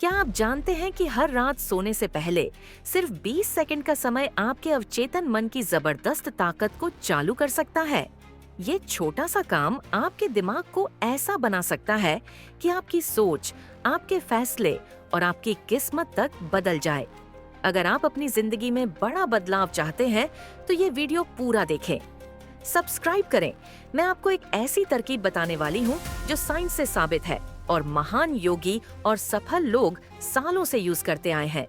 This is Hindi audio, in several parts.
क्या आप जानते हैं कि हर रात सोने से पहले सिर्फ 20 सेकंड का समय आपके अवचेतन मन की जबरदस्त ताकत को चालू कर सकता है? ये छोटा सा काम आपके दिमाग को ऐसा बना सकता है कि आपकी सोच, आपके फैसले और आपकी किस्मत तक बदल जाए। अगर आप अपनी जिंदगी में बड़ा बदलाव चाहते हैं, तो ये वीडियो पूरा देखें। सब्सक्राइब करें। मैं आपको एक ऐसी तरकीब बताने वाली हूँ जो साइंस से साबित है और महान योगी और सफल लोग सालों से यूज करते आए हैं।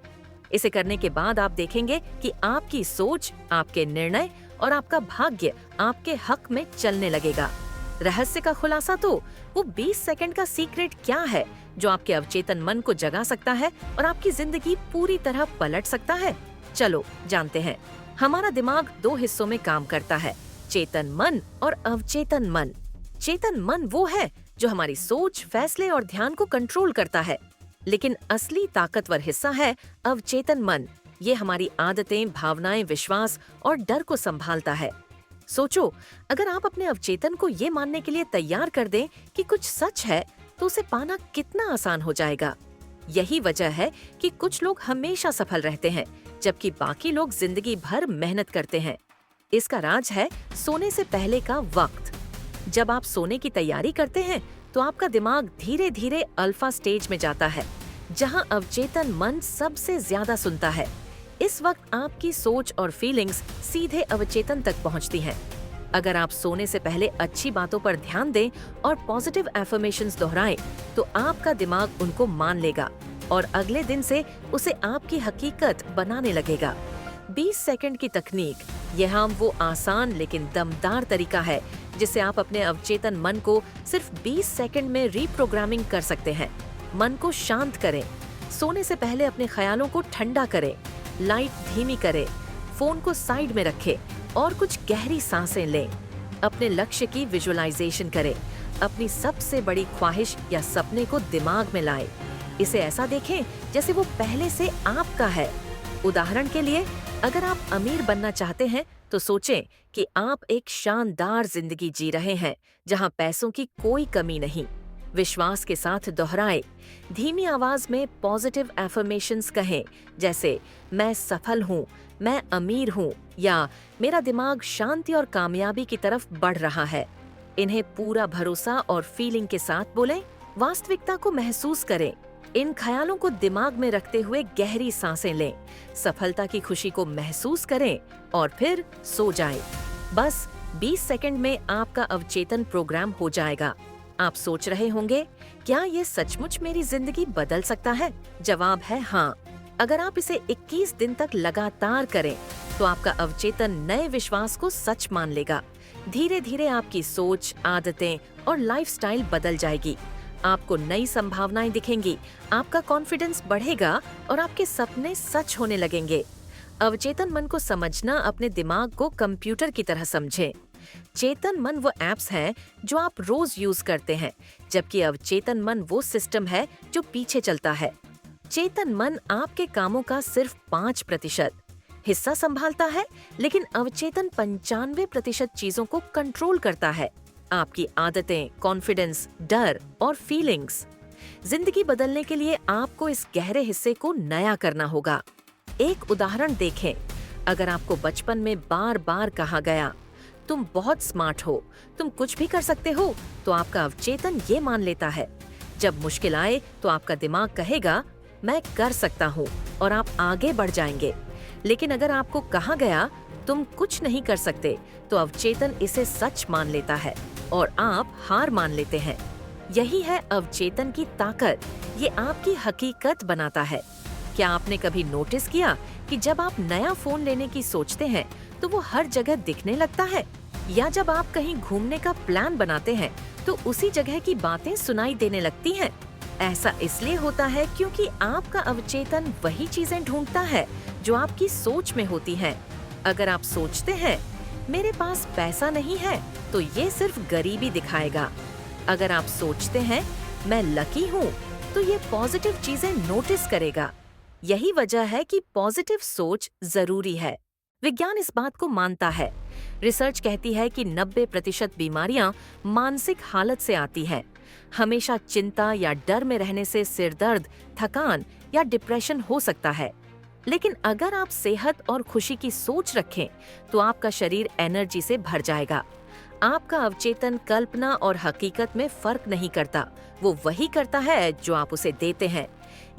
इसे करने के बाद आप देखेंगे कि आपकी सोच, आपके निर्णय और आपका भाग्य आपके हक में चलने लगेगा। रहस्य का खुलासा तो वो 20 सेकंड का सीक्रेट क्या है जो आपके अवचेतन मन को जगा सकता है और आपकी जिंदगी पूरी तरह पलट सकता है। चलो जानते हैं। हमारा दिमाग दो हिस्सों में काम करता है, चेतन मन और अवचेतन मन। चेतन मन वो है जो हमारी सोच, फैसले और ध्यान को कंट्रोल करता है, लेकिन असली ताकतवर हिस्सा है अवचेतन मन। ये हमारी आदतें, भावनाएं, विश्वास और डर को संभालता है। सोचो, अगर आप अपने अवचेतन को ये मानने के लिए तैयार कर दें कि कुछ सच है, तो उसे पाना कितना आसान हो जाएगा। यही वजह है कि कुछ लोग हमेशा सफल रहते हैं, जबकि बाकी लोग जिंदगी भर मेहनत करते हैं। इसका राज है सोने से पहले का वक्त। जब आप सोने की तैयारी करते हैं, तो आपका दिमाग धीरे धीरे अल्फा स्टेज में जाता है, जहां अवचेतन मन सबसे ज्यादा सुनता है। इस वक्त आपकी सोच और फीलिंग्स सीधे अवचेतन तक पहुंचती हैं। अगर आप सोने से पहले अच्छी बातों पर ध्यान दें और पॉजिटिव एफर्मेशंस दोहराएं, तो आपका दिमाग उनको मान लेगा और अगले दिन से उसे आपकी हकीकत बनाने लगेगा। 20 सेकंड की तकनीक, यह वो आसान लेकिन दमदार तरीका है जिससे आप अपने अवचेतन मन को सिर्फ 20 सेकंड में रीप्रोग्रामिंग कर सकते हैं। मन को शांत करें, सोने से पहले अपने ख्यालों को ठंडा करें, लाइट धीमी करें, फोन को साइड में रखें और कुछ गहरी सांसें लें। अपने लक्ष्य की विजुअलाइजेशन करें, अपनी सबसे बड़ी ख्वाहिश या सपने को दिमाग में लाएं। इसे ऐसा देखें जैसे वो पहले से आपका है। उदाहरण के लिए, अगर आप अमीर बनना चाहते हैं, तो सोचें कि आप एक शानदार जिंदगी जी रहे हैं जहां पैसों की कोई कमी नहीं। विश्वास के साथ दोहराएं, धीमी आवाज में पॉजिटिव एफर्मेशंस कहें, जैसे मैं सफल हूँ, मैं अमीर हूँ, या मेरा दिमाग शांति और कामयाबी की तरफ बढ़ रहा है। इन्हें पूरा भरोसा और फीलिंग के साथ बोलें। वास्तविकता को महसूस करें। इन ख्यालों को दिमाग में रखते हुए गहरी सांसें लें, सफलता की खुशी को महसूस करें और फिर सो जाएं। बस 20 सेकंड में आपका अवचेतन प्रोग्राम हो जाएगा। आप सोच रहे होंगे, क्या ये सचमुच मेरी जिंदगी बदल सकता है? जवाब है हाँ। अगर आप इसे 21 दिन तक लगातार करें, तो आपका अवचेतन नए विश्वास को सच मान लेगा। धीरे धीरे आपकी सोच, आदतें और लाइफस्टाइल बदल जाएगी। आपको नई संभावनाएं दिखेंगी, आपका कॉन्फिडेंस बढ़ेगा और आपके सपने सच होने लगेंगे। अवचेतन मन को समझना अपने दिमाग को कंप्यूटर की तरह समझें। चेतन मन वो एप्स हैं जो आप रोज यूज करते हैं, जबकि अवचेतन मन वो सिस्टम है जो पीछे चलता है। चेतन मन आपके कामों का सिर्फ 5% हिस्सा संभालता है, लेकिन अवचेतन 95% चीजों को कंट्रोल करता है। आपकी आदतें, कॉन्फिडेंस, डर और फीलिंग्स। जिंदगी बदलने के लिए आपको इस गहरे हिस्से को नया करना होगा। एक उदाहरण देखें। अगर आपको बचपन में बार बार कहा गया, तुम बहुत स्मार्ट हो, तुम कुछ भी कर सकते हो, तो आपका अवचेतन ये मान लेता है। जब मुश्किल आए, तो आपका दिमाग कहेगा, मैं कर सकता हूँ, और आप आगे बढ़ जाएंगे। लेकिन अगर आपको कहा गया, तुम कुछ नहीं कर सकते, तो अवचेतन इसे सच मान लेता है और आप हार मान लेते हैं। यही है अवचेतन की ताकत। ये आपकी हकीकत बनाता है। क्या आपने कभी नोटिस किया कि जब आप नया फोन लेने की सोचते हैं, तो वो हर जगह दिखने लगता है? या जब आप कहीं घूमने का प्लान बनाते हैं, तो उसी जगह की बातें सुनाई देने लगती हैं? ऐसा इसलिए होता है क्योंकि आपका अवचेतन वही चीजें ढूंढता है जो आपकी सोच में होती हैं। अगर आप सोचते हैं, मेरे पास पैसा नहीं है, तो ये सिर्फ गरीबी दिखाएगा। अगर आप सोचते हैं, मैं लकी हूँ, तो ये पॉजिटिव चीजें नोटिस करेगा। यही वजह है कि पॉजिटिव सोच जरूरी है। विज्ञान इस बात को मानता है। रिसर्च कहती है कि 90% बीमारियां मानसिक हालत से आती हैं। हमेशा चिंता या डर में रहने से सिर दर्द, थकान या डिप्रेशन हो सकता है। लेकिन अगर आप सेहत और खुशी की सोच रखें तो आपका शरीर एनर्जी से भर जाएगा। आपका अवचेतन कल्पना और हकीकत में फर्क नहीं करता, वो वही करता है जो आप उसे देते हैं।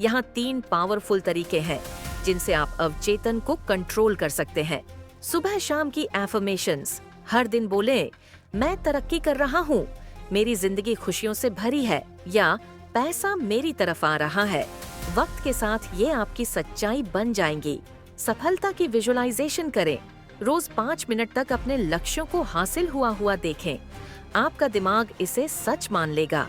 यहाँ 3 पावरफुल तरीके हैं जिनसे आप अवचेतन को कंट्रोल कर सकते हैं। सुबह शाम की एफर्मेशंस। हर दिन बोलें, मैं तरक्की कर रहा हूँ, मेरी जिंदगी खुशियों से भरी है, या पैसा मेरी तरफ आ रहा है। वक्त के साथ ये आपकी सच्चाई बन जाएंगी। सफलता की विजुअलाइजेशन करें। रोज 5 मिनट तक अपने लक्ष्यों को हासिल हुआ देखें। आपका दिमाग इसे सच मान लेगा।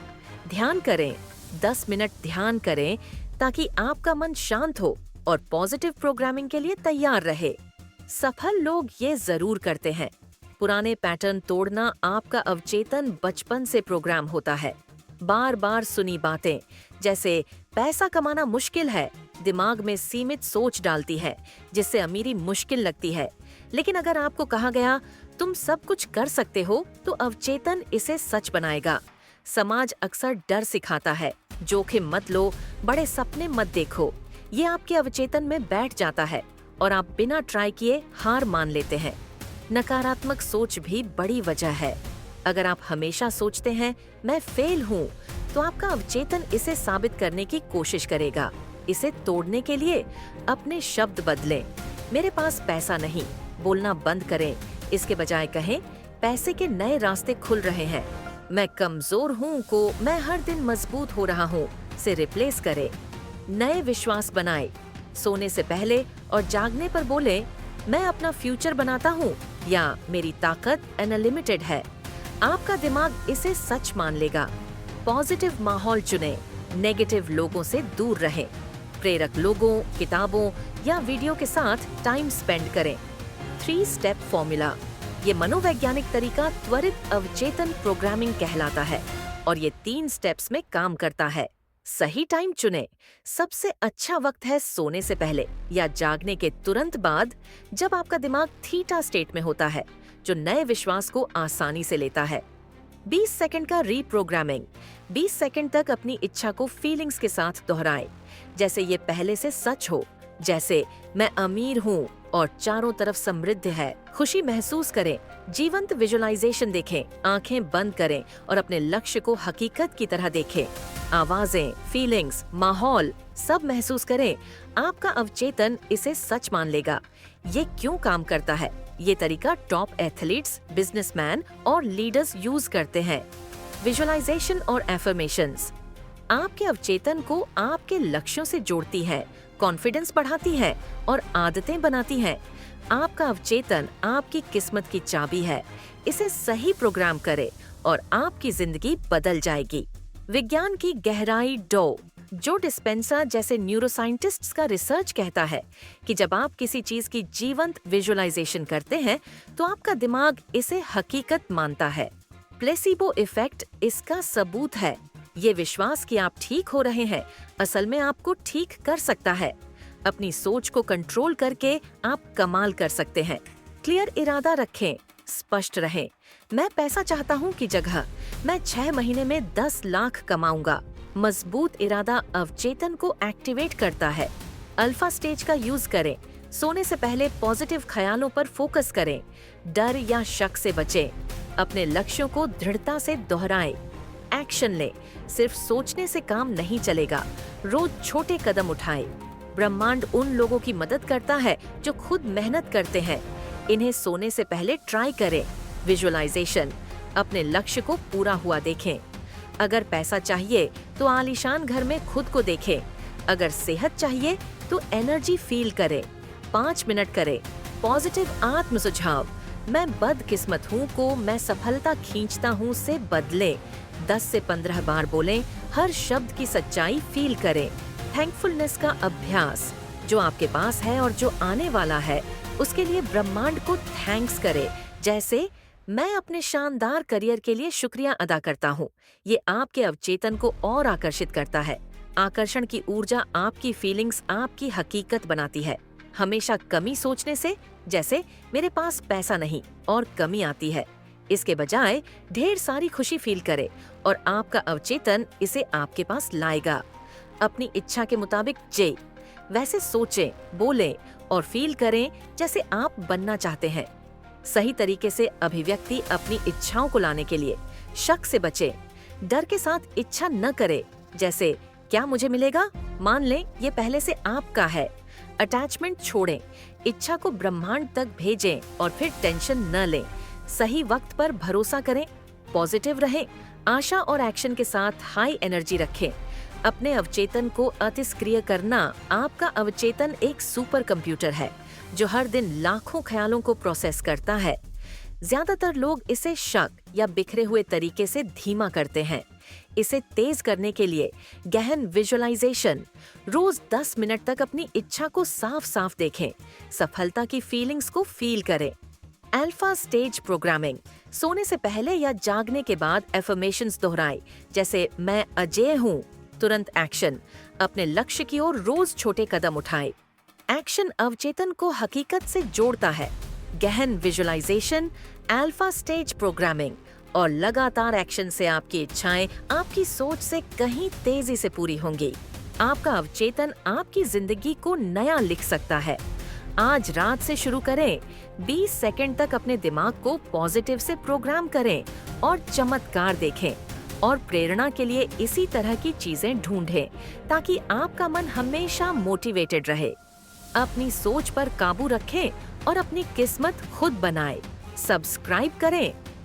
ध्यान करें। 10 मिनट ध्यान करें ताकि आपका मन शांत हो और पॉजिटिव प्रोग्रामिंग के लिए तैयार रहे। सफल लोग ये जरूर करते हैं। पुराने पैटर्न तोड़ना। आपका अवचेतन बचपन से प्रोग्राम होता है। बार बार सुनी बातें जैसे पैसा कमाना मुश्किल है दिमाग में सीमित सोच डालती है, जिससे अमीरी मुश्किल लगती है। लेकिन अगर आपको कहा गया तुम सब कुछ कर सकते हो, तो अवचेतन इसे सच बनाएगा। समाज अक्सर डर सिखाता है, जोखिम मत लो, बड़े सपने मत देखो। ये आपके अवचेतन में बैठ जाता है और आप बिना ट्राई किए हार मान लेते हैं। नकारात्मक सोच भी बड़ी वजह है। अगर आप हमेशा सोचते हैं मैं फेल हूँ, तो आपका अवचेतन इसे साबित करने की कोशिश करेगा। इसे तोड़ने के लिए अपने शब्द बदलें। मेरे पास पैसा नहीं बोलना बंद करें। इसके बजाय कहें पैसे के नए रास्ते खुल रहे हैं। मैं कमजोर हूँ को मैं हर दिन मजबूत हो रहा हूँ से रिप्लेस करें। नए विश्वास बनाएं। सोने से पहले और जागने पर बोलें, मैं अपना फ्यूचर बनाता हूँ, या मेरी ताकत अनलिमिटेड है। आपका दिमाग इसे सच मान लेगा। पॉजिटिव माहौल चुनें। नेगेटिव लोगों से दूर रहें। प्रेरक लोगों, किताबों या वीडियो के साथ टाइम स्पेंड करें। 3 स्टेप फॉर्मूला। ये मनोवैज्ञानिक तरीका त्वरित अवचेतन प्रोग्रामिंग कहलाता है और ये 3 स्टेप्स में काम करता है। सही टाइम चुनें। सबसे अच्छा वक्त है सोने से पहले या जागने के तुरंत बाद, जब आपका दिमाग थीटा स्टेट में होता है, जो नए विश्वास को आसानी से लेता है। 20 सेकंड का रीप्रोग्रामिंग। 20 सेकंड तक अपनी इच्छा को फीलिंग्स के साथ दोहराएं, जैसे ये पहले से सच हो। जैसे मैं अमीर हूँ और चारों तरफ समृद्ध है। खुशी महसूस करें। जीवंत विजुअलाइजेशन देखें। आंखें बंद करें और अपने लक्ष्य को हकीकत की तरह देखें। आवाजें, फीलिंग्स, माहौल सब महसूस करें। आपका अवचेतन इसे सच मान लेगा। ये क्यों काम करता है? ये तरीका टॉप एथलीट्स, बिजनेसमैन और लीडर्स यूज करते हैं। विजुअलाइजेशन और एफर्मेशंस आपके अवचेतन को आपके लक्ष्यों से जोड़ती है, कॉन्फिडेंस बढ़ाती है और आदतें बनाती है। आपका अवचेतन आपकी किस्मत की चाबी है। इसे सही प्रोग्राम करें और आपकी जिंदगी बदल जाएगी। विज्ञान की गहराई डो जो डिस्पेंसा जैसे न्यूरोसाइंटिस्ट्स का रिसर्च कहता है कि जब आप किसी चीज की जीवंत विजुअलाइजेशन करते हैं तो आपका दिमाग इसे हकीकत मानता है। प्लेसिबो इफेक्ट इसका सबूत है। ये विश्वास कि आप ठीक हो रहे हैं असल में आपको ठीक कर सकता है। अपनी सोच को कंट्रोल करके आप कमाल कर सकते हैं। क्लियर इरादा रखें, स्पष्ट रहें। मैं पैसा चाहता हूँ की जगह मैं 6 महीने में 10 लाख कमाऊंगा। मजबूत इरादा अवचेतन को एक्टिवेट करता है। अल्फा स्टेज का यूज करें। सोने से पहले पॉजिटिव ख्यालों पर फोकस करें। डर या शक से बचें। अपने लक्ष्यों को दृढ़ता से दोहराएं। एक्शन लें। सिर्फ सोचने से काम नहीं चलेगा। रोज छोटे कदम उठाएं। ब्रह्मांड उन लोगों की मदद करता है जो खुद मेहनत करते हैं। इन्हें सोने से पहले ट्राई करें। विजुअलाइजेशन अपने लक्ष्य को पूरा हुआ देखें। अगर पैसा चाहिए तो आलीशान घर में खुद को देखें। अगर सेहत चाहिए तो एनर्जी फील करें। 5 मिनट करें। पॉजिटिव आत्म सुझाव। मैं बदकिस्मत हूँ को मैं सफलता खींचता हूँ से बदलें। 10 से 15 बार बोलें। हर शब्द की सच्चाई फील करें। थैंकफुलनेस का अभ्यास। जो आपके पास है और जो आने वाला है उसके लिए ब्रह्मांड को थैंक्स करें। जैसे मैं अपने शानदार करियर के लिए शुक्रिया अदा करता हूँ। ये आपके अवचेतन को और आकर्षित करता है। आकर्षण की ऊर्जा आपकी फीलिंग्स आपकी हकीकत बनाती है। हमेशा कमी सोचने से, जैसे मेरे पास पैसा नहीं, और कमी आती है। इसके बजाय ढेर सारी खुशी फील करें और आपका अवचेतन इसे आपके पास लाएगा। अपनी इच्छा के मुताबिक जे वैसे सोचें, बोलें और फील करें जैसे आप बनना चाहते हैं। सही तरीके से अभिव्यक्ति अपनी इच्छाओं को लाने के लिए शक से बचें। डर के साथ इच्छा न करें, जैसे क्या मुझे मिलेगा? मान लें ये पहले से आपका है। अटैचमेंट छोड़ें, इच्छा को ब्रह्मांड तक भेजें और फिर टेंशन न लें। सही वक्त पर भरोसा करें, पॉजिटिव रहें, आशा और एक्शन के साथ हाई एनर्जी रखें। अपने अवचेतन को अतिस्क्रिय करना। आपका अवचेतन एक सुपर कंप्यूटर है जो हर दिन लाखों ख्यालों को प्रोसेस करता है। ज्यादातर लोग इसे शक या बिखरे हुए तरीके से धीमा करते हैं। इसे तेज करने के लिए गहन विजुअलाइजेशन, रोज 10 मिनट तक अपनी इच्छा को साफ साफ देखें, सफलता की फीलिंग्स को फील करें। अल्फा स्टेज प्रोग्रामिंग, सोने से पहले या जागने के बाद एफर्मेशंस दोहराएं, जैसे मैं अजेय हूँ। तुरंत एक्शन, अपने लक्ष्य की ओर रोज छोटे कदम उठाएं। एक्शन अवचेतन को हकीकत से जोड़ता है। गहन विजुअलाइजेशन, अल्फा स्टेज प्रोग्रामिंग और लगातार एक्शन से आपकी इच्छाएं आपकी सोच से कहीं तेजी से पूरी होंगी। आपका अवचेतन आपकी जिंदगी को नया लिख सकता है। आज रात से शुरू करें। 20 सेकंड तक अपने दिमाग को पॉजिटिव से प्रोग्राम करें और चमत्कार देखें। और प्रेरणा के लिए इसी तरह की चीजें ढूंढें ताकि आपका मन हमेशा मोटिवेटेड रहे। अपनी सोच पर काबू रखें और अपनी किस्मत खुद बनाएं। सब्सक्राइब करें